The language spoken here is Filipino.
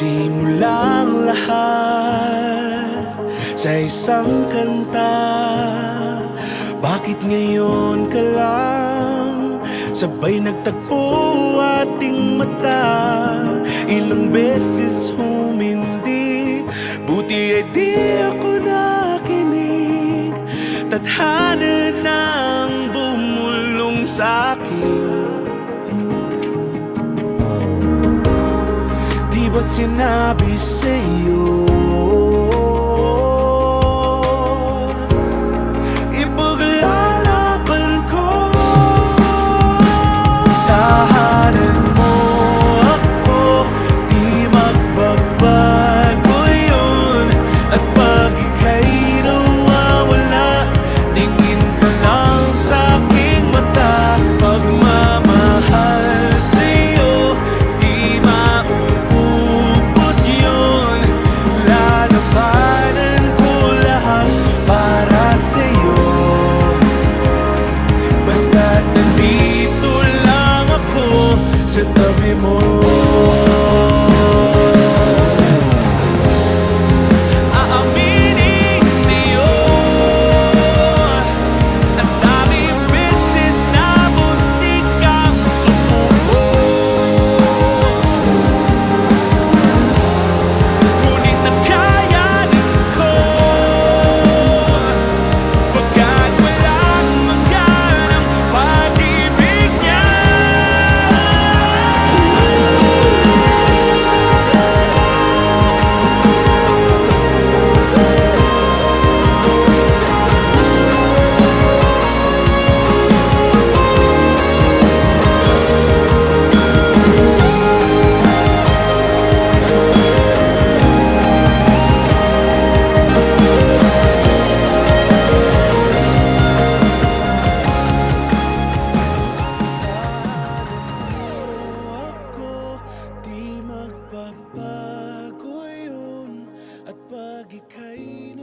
Nagsimulang lahat sa isang kanta. Bakit ngayon ka lang sabay nagtagpo ating mata? Ilang beses humindi, buti ay di ako nakinig. Tadhana nang bumulong sa'kin. Di ba't sinabi sa'yo ipaglalaban ko? Tahanan mo ako, di magbabago yun. At pag ika'y nawawala, tingin ka lang sa'king mata. Pagmamahal sa'yo, di mauubos yun. Lalabanan ko lahat para sa'yo. Basta't nandito lang ako sa tabi mo. Aaminin sa'yo, ang daming beses na muntik kang sumuko. Ngunit nakayanin ko, pagkat walang maganang pag-ibig niya. Ako, di magbabago yun. At pag ika'y